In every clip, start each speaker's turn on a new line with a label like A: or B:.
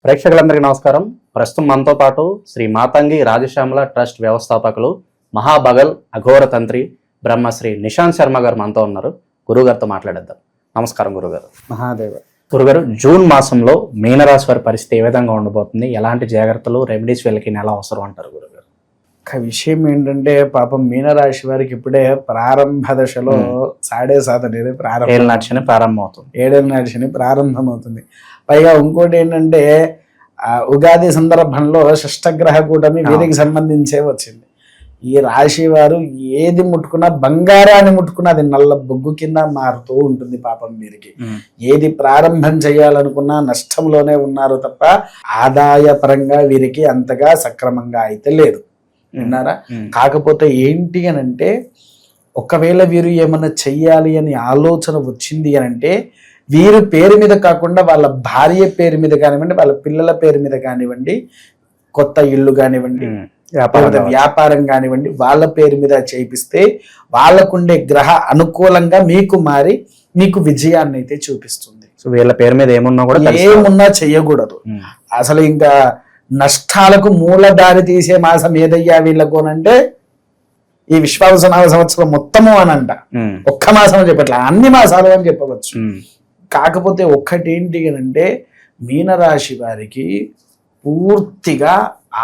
A: ప్రేక్షకులందరికీ నమస్కారం. ప్రస్తుతం మనతో పాటు శ్రీ మాతంగి రాజశ్యామల ట్రస్ట్ వ్యవస్థాపకులు మహాబగల్ అఘోర తంత్రి బ్రహ్మశ్రీ నిశాంత్ శర్మ గారు మనతో ఉన్నారు. గురుగారితో మాట్లాడేద్దాం. నమస్కారం గురుగారు.
B: మహాదేవ.
A: గురుగారు, జూన్ మాసంలో మీనరాశి వారి పరిస్థితి ఏ విధంగా ఉండబోతుంది? ఎలాంటి జాగ్రత్తలు, రెమెడీస్ వీళ్ళకి ఎలా అవసరం అంటారు గురుగారు?
B: ఒక విషయం ఏంటంటే, పాపం మీనరాశి వారికి ఇప్పుడే ప్రారంభ దశలో సాడే సాధ అనేది
A: ఏళ్ళ నడిచిన ప్రారంభం అవుతుంది.
B: ఏడేళ్ళ నడిచిన ప్రారంభం అవుతుంది. పైగా ఇంకోటి ఏంటంటే, ఉగాది సందర్భంలో షష్టగ్రహ కూటమి వీరికి సంబంధించే వచ్చింది. ఈ రాశి వారు ఏది ముట్టుకున్నా, బంగారాన్ని ముట్టుకున్నా అది నల్ల బొగ్గు కింద మారుతూ ఉంటుంది. పాపం వీరికి ఏది ప్రారంభం చేయాలనుకున్నా నష్టంలోనే ఉన్నారు తప్ప ఆదాయ పరంగా వీరికి అంతగా సక్రమంగా అయితే లేదు. విన్నారా? కాకపోతే ఏంటి అని అంటే, ఒకవేళ వీరు ఏమన్నా చెయ్యాలి అని ఆలోచన వచ్చింది అని అంటే, వీరి పేరు మీద కాకుండా వాళ్ళ భార్య పేరు మీద కానివ్వండి, వాళ్ళ పిల్లల పేరు మీద కానివ్వండి, కొత్త ఇల్లు కానివ్వండి, వ్యాపారం కానివ్వండి, వాళ్ళ పేరు మీద చేపిస్తే వాళ్ళకుండే గ్రహ అనుకూలంగా మీకు మారి మీకు విజయాన్ని అయితే చూపిస్తుంది.
A: సో వీళ్ళ పేరు మీద ఏమున్నా
B: చెయ్యకూడదు. అసలు ఇంకా నష్టాలకు మూల దారి తీసే మాసం ఏదయ్యా వీళ్ళకు అంటే ఈ విశ్వావసనామ సంవత్సరం మొత్తము అని అంట. ఒక్క మాసం అని చెప్పట్లే, అన్ని మాసాలు అని చెప్పవచ్చు. కాకపోతే ఒక్కటేంటి అంటే, మీనరాశి వారికి పూర్తిగా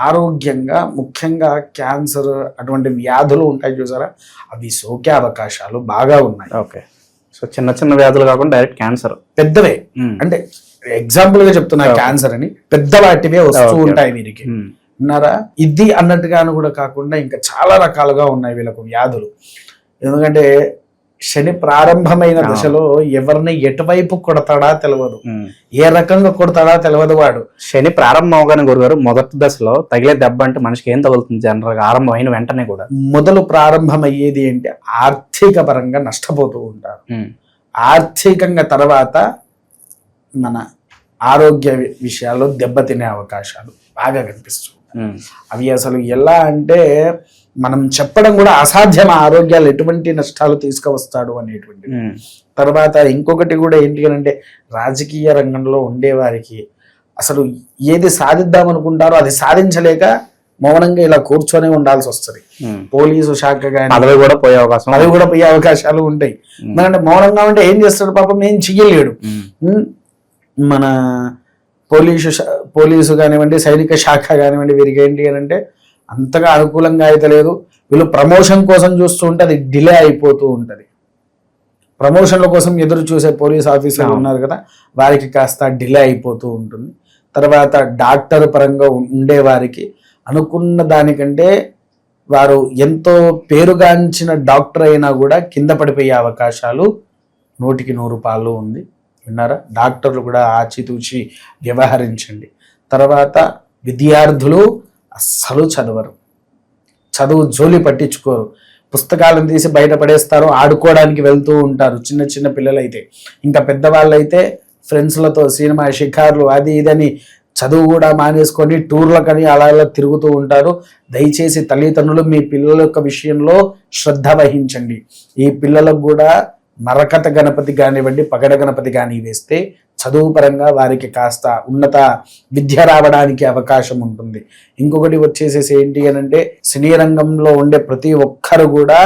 B: ఆరోగ్యంగా, ముఖ్యంగా క్యాన్సర్ అటువంటి వ్యాధులు ఉంటాయి చూసారా, అవి సోకే అవకాశాలు బాగా ఉన్నాయి.
A: ఓకే. సో చిన్న చిన్న వ్యాధులు కాకుండా డైరెక్ట్ క్యాన్సర్
B: పెద్దవే, అంటే ఎగ్జాంపుల్ గా చెప్తున్నా, క్యాన్సర్ అని పెద్ద వాటివే వస్తూ ఉంటాయి వీరికి. విన్నారా? ఇది అన్నట్టుగాను కూడా కాకుండా ఇంకా చాలా రకాలుగా ఉన్నాయి వీళ్ళకు వ్యాధులు. ఎందుకంటే శని ప్రారంభమైన దశలో ఎవరిని ఎటువైపు కొడతాడా తెలియదు, ఏ రకంగా కొడతాడా తెలియదు. వాడు
A: శని ప్రారంభం అవగానే గురుగారు, మొదటి దశలో తగిలే దెబ్బ అంటే మనిషికి ఏం తగులుతుంది? జనరల్ గా ఆరంభం అయిన వెంటనే కూడా
B: మొదలు ప్రారంభం అయ్యేది అంటే ఆర్థిక పరంగా నష్టపోతూ ఉంటారు. ఆర్థికంగా తర్వాత మన ఆరోగ్య విషయాల్లో దెబ్బతినే అవకాశాలు బాగా కనిపిస్తుంది. అవి అసలు ఎలా అంటే మనం చెప్పడం కూడా అసాధ్యం. ఆరోగ్యాలు ఎటువంటి నష్టాలు తీసుకువస్తాడు అనేటువంటి. తర్వాత ఇంకొకటి కూడా ఏంటి అంటే, రాజకీయ రంగంలో ఉండేవారికి అసలు ఏది సాధిద్దాం అనుకుంటారో అది సాధించలేక మౌనంగా ఇలా కూర్చొని ఉండాల్సి వస్తుంది. పోలీసు శాఖ కానీ
A: అవి కూడా పోయే
B: అవకాశాలు ఉంటాయి. ఎందుకంటే మౌనంగా ఉంటే ఏం చేస్తాడు పాపం, ఏం చెయ్యలేడు. మన పోలీసు కానివ్వండి, సైనిక శాఖ కానివ్వండి, వీరికి ఏంటి అని అంటే అంతగా అనుకూలంగా అయితే లేదు. వీళ్ళు ప్రమోషన్ కోసం చూస్తూ ఉంటే అది డిలే అయిపోతూ ఉంటుంది. ప్రమోషన్ల కోసం ఎదురు చూసే పోలీస్ ఆఫీసర్లు ఉన్నారు కదా, వారికి కాస్త డిలే అయిపోతూ ఉంటుంది. తర్వాత డాక్టర్ పరంగా ఉండేవారికి అనుకున్న దానికంటే వారు ఎంతో పేరుగాంచిన డాక్టర్ అయినా కూడా కింద పడిపోయే అవకాశాలు 100కి 100 ఉంది. విన్నారా? డాక్టర్లు కూడా ఆచితూచి వ్యవహరించండి. తర్వాత విద్యార్థులు అస్సలు చదవరు, చదువు జోలి పట్టించుకోరు, పుస్తకాలను తీసి బయట పడేస్తారు, ఆడుకోవడానికి వెళ్తూ ఉంటారు. చిన్న చిన్న పిల్లలైతే, ఇంకా పెద్దవాళ్ళైతే ఫ్రెండ్స్లతో సినిమా షికార్లు అది ఇదని చదువు కూడా మానేసుకొని టూర్లకని అలా తిరుగుతూ ఉంటారు. దయచేసి తల్లిదండ్రులు మీ పిల్లల యొక్క విషయంలో శ్రద్ధ వహించండి. ఈ పిల్లలకు కూడా మరకత గణపతి కానివ్వండి, పగడ గణపతి కానీ వేస్తే చదువు పరంగా వారికి కాస్త ఉన్నత విద్య రావడానికి అవకాశం ఉంటుంది. ఇంకొకటి వచ్చేసేసి ఏంటి అని అంటే, సినీ రంగంలో ఉండే ప్రతి ఒక్కరు కూడా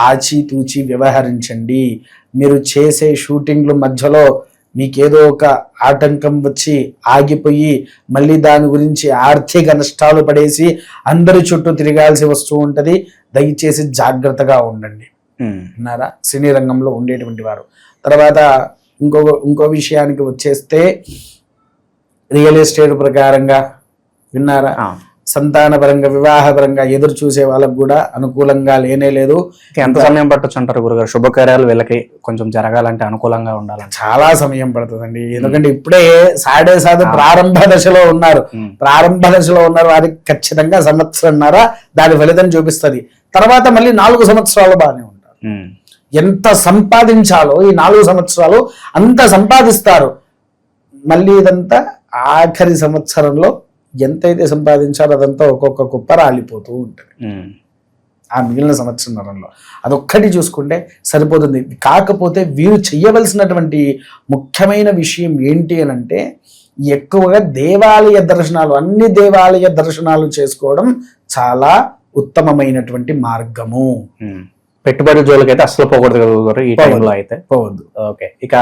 B: ఆచితూచి వ్యవహరించండి. మీరు చేసే షూటింగ్ల మధ్యలో మీకేదో ఒక ఆటంకం వచ్చి ఆగిపోయి మళ్ళీ దాని గురించి ఆర్థిక నష్టాలు పడేసి అందరి చుట్టూ తిరగాల్సి వస్తూ ఉంటుంది. దయచేసి జాగ్రత్తగా ఉండండి. విన్నారా? సినీ రంగంలో ఉండేటువంటి వారు. తర్వాత ఇంకో విషయానికి వచ్చేస్తే, రియల్ ఎస్టేట్ ప్రకారంగా విన్నారా, సంతాన పరంగా, వివాహ పరంగా ఎదురు చూసే వాళ్ళకు కూడా అనుకూలంగా లేనే లేదు.
A: ఎంత సమయం పట్టొచ్చు అంటారు గురుగారు? శుభకార్యాలు వీళ్ళకి కొంచెం జరగాలంటే అనుకూలంగా ఉండాలి.
B: చాలా సమయం పడుతుందండి. ఎందుకంటే ఇప్పుడే సాడే సాధ ప్రారంభ దశలో ఉన్నారు. వారికి ఖచ్చితంగా సంవత్సరంన్నర దాని ఫలితం చూపిస్తుంది. తర్వాత మళ్ళీ 4 సంవత్సరాలు బాగానే ఉంటారు. ఎంత సంపాదించాలో ఈ 4 సంవత్సరాలు అంత సంపాదిస్తారు. మళ్ళీ ఇదంతా ఆఖరి సంవత్సరంలో ఎంతైతే సంపాదించాలో అదంతా ఒక్కొక్క కుప్ప రాలిపోతూ ఉంటుంది. ఆ మిగిలిన సంవత్సరంలో అదొక్కటి చూసుకుంటే సరిపోతుంది. కాకపోతే వీరు చెయ్యవలసినటువంటి ముఖ్యమైన విషయం ఏంటి అని అంటే, ఎక్కువగా దేవాలయ దర్శనాలు, అన్ని దేవాలయ దర్శనాలు చేసుకోవడం చాలా ఉత్తమమైనటువంటి మార్గము.
A: పెట్టుబడి జోలికైతే అసలు పోకూడదు కదా గురుగారు ఈ టైంలో అయితే.
B: పోవద్దు.
A: ఓకే, ఇక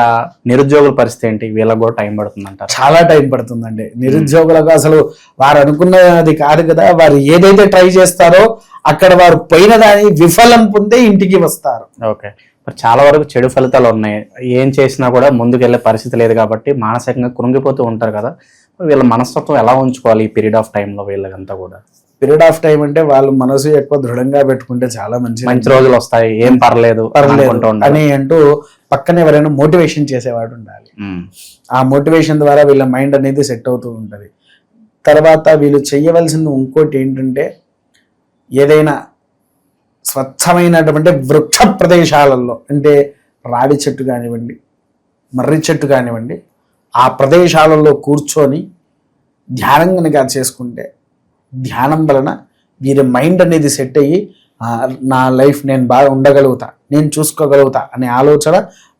A: నిరుద్యోగుల పరిస్థితి ఏంటి? వీళ్ళకి కూడా టైం పడుతుంది అంటారు.
B: చాలా టైం పడుతుందండి. నిరుద్యోగులకు అసలు వారు అనుకున్నది కాదు కదా, వారు ఏదైతే ట్రై చేస్తారో అక్కడ వారు పోయిన దాని విఫలం పొందే ఇంటికి వస్తారు.
A: ఓకే, మరి చాలా వరకు చెడు ఫలితాలు ఉన్నాయి. ఏం చేసినా కూడా ముందుకెళ్లే పరిస్థితి లేదు కాబట్టి మానసికంగా కృంగిపోతూ ఉంటారు కదా. వీళ్ళ మనస్తత్వం ఎలా ఉంచుకోవాలి ఈ పీరియడ్ ఆఫ్ టైంలో వీళ్ళకంతా కూడా?
B: పీరియడ్ ఆఫ్ టైం అంటే వాళ్ళు మనసు ఎక్కువ దృఢంగా పెట్టుకుంటే చాలా
A: మంచి రోజులు వస్తాయి, ఏం పర్లేదు
B: అని అంటూ పక్కన ఎవరైనా మోటివేషన్ చేసేవాడు ఉండాలి. ఆ మోటివేషన్ ద్వారా వీళ్ళ మైండ్ అనేది సెట్ అవుతూ ఉంటది. తర్వాత వీళ్ళు చెయ్యవలసింది ఇంకోటి ఏంటంటే, ఏదైనా స్వచ్ఛమైనటువంటి వృక్ష ప్రదేశాలలో, అంటే రావి చెట్టు కానివ్వండి, మర్రి చెట్టు కానివ్వండి, ఆ ప్రదేశాలలో కూర్చొని ధ్యానం కనుక చేసుకుంటే, ధ్యానం వలన వీరి మైండ్ అనేది సెట్ అయ్యి నా లైఫ్ నేను బాగా ఉండగలుగుతా, నేను చూసుకోగలుగుతా అనే ఆలోచన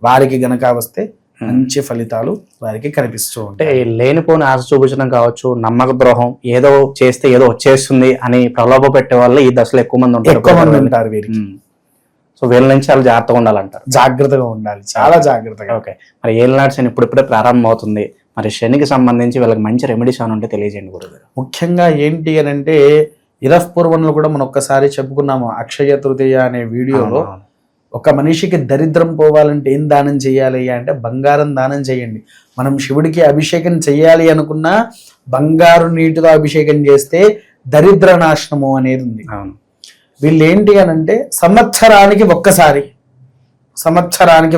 B: వారికి గనక వస్తే మంచి ఫలితాలు వారికి కనిపిస్తూ ఉంటాయి.
A: లేనిపోని ఆశ చూపించడం కావచ్చు, నమ్మక ద్రోహం, ఏదో చేస్తే ఏదో వచ్చేస్తుంది అని ప్రలోభ పెట్టే వాళ్ళు ఈ దశలో ఎక్కువ మంది
B: ఉంటారు వీరికి.
A: సో వీళ్ళ నుంచి చాలా జాగ్రత్తగా ఉండాలంటారు.
B: జాగ్రత్తగా ఉండాలి, చాలా జాగ్రత్తగా.
A: ఓకే, మరి ఏళ్ళనాటి శని ఇప్పుడిప్పుడే ప్రారంభం అవుతుంది. మరి శనికి సంబంధించి వీళ్ళకి మంచి రెమెడీస్ అని ఉంటే తెలియజేయండి గురుగారు.
B: ముఖ్యంగా ఏంటి అని అంటే, పూర్వంలో కూడా మనం ఒక్కసారి చెప్పుకున్నాము అక్షయ తృతీయ అనే వీడియోలో. ఒక మనిషికి దరిద్రం పోవాలంటే ఏం దానం చేయాలి అంటే బంగారం దానం చేయండి. మనం శివుడికి అభిషేకం చేయాలి అనుకున్నా బంగారు నీటితో అభిషేకం చేస్తే దరిద్ర నాశనము అనేది ఉంది. వీళ్ళు ఏంటి అని అంటే సంవత్సరానికి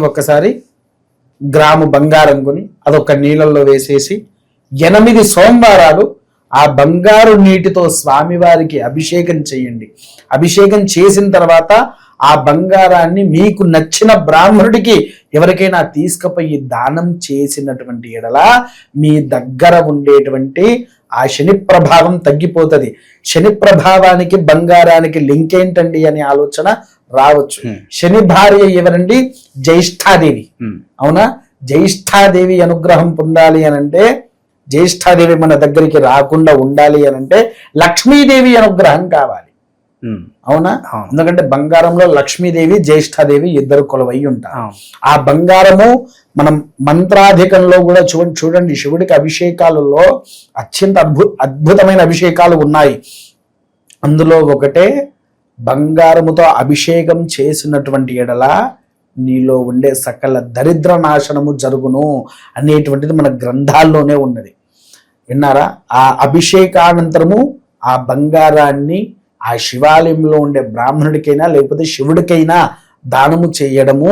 B: ఒక్కసారి గ్రాము బంగారం కొని అదొక నీళ్ళల్లో వేసేసి 8 సోమవారాలు ఆ బంగారు నీటితో స్వామివారికి అభిషేకం చేయండి. అభిషేకం చేసిన తర్వాత ఆ బంగారాన్ని మీకు నచ్చిన బ్రాహ్మణుడికి ఎవరికైనా తీసుకుపోయి దానం చేసినటువంటి ఎడల మీ దగ్గర ఉండేటువంటి ఆ శని ప్రభావం తగ్గిపోతుంది. శని ప్రభావానికి బంగారానికి లింక్ ఏంటండి అనే ఆలోచన రావచ్చు. శని భార్య ఎవరండి? జ్యేష్ఠాదేవి. అవునా? జ్యేష్ఠాదేవి అనుగ్రహం పొందాలి అనంటే, జ్యేష్ఠాదేవి మన దగ్గరికి రాకుండా ఉండాలి అనంటే లక్ష్మీదేవి అనుగ్రహం కావాలి. అవునా? ఎందుకంటే బంగారంలో లక్ష్మీదేవి జ్యేష్ఠాదేవి ఇద్దరు కొలువై ఉంటారు. ఆ బంగారము మనం మంత్రాధికంలో కూడా చూడండి శివుడికి అభిషేకాలలో అత్యంత అద్భుతమైన అభిషేకాలు ఉన్నాయి. అందులో ఒకటే బంగారముతో అభిషేకం చేసినటువంటి ఎడల నీలో ఉండే సకల దరిద్ర నాశనము జరుగును అనేటువంటిది మన గ్రంథాల్లోనే ఉన్నది. విన్నారా? ఆ అభిషేకానంతరము ఆ బంగారాన్ని ఆ శివాలయంలో ఉండే బ్రాహ్మణుడికైనా లేకపోతే శివుడికైనా దానము చేయడము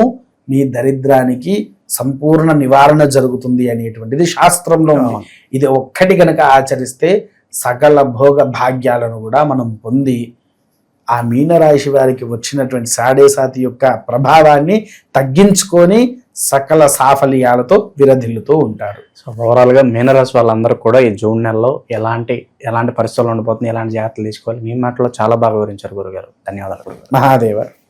B: నీ దరిద్రానికి సంపూర్ణ నివారణ జరుగుతుంది అనేటువంటిది శాస్త్రంలో ఉంది. ఇది ఒక్కటి గనక ఆచరిస్తే సకల భోగ భాగ్యాలను కూడా మనం పొంది ఆ మీనరాశి వారికి వచ్చినటువంటి సాడేసాతి యొక్క ప్రభావాన్ని తగ్గించుకొని సకల సాఫల్యాలతో విరధిల్లుతూ ఉంటారు.
A: సో ఓవరాల్ గా మీనరాశి వాళ్ళందరూ కూడా ఈ జూన్ నెలలో ఎలాంటి పరిస్థితుల్లో ఉండిపోతుంది, ఎలాంటి జాగ్రత్తలు తీసుకోవాలి, మీ మాటలో చాలా బాగా వివరించారు గురుగారు. ధన్యవాదాలు.
B: మహాదేవ.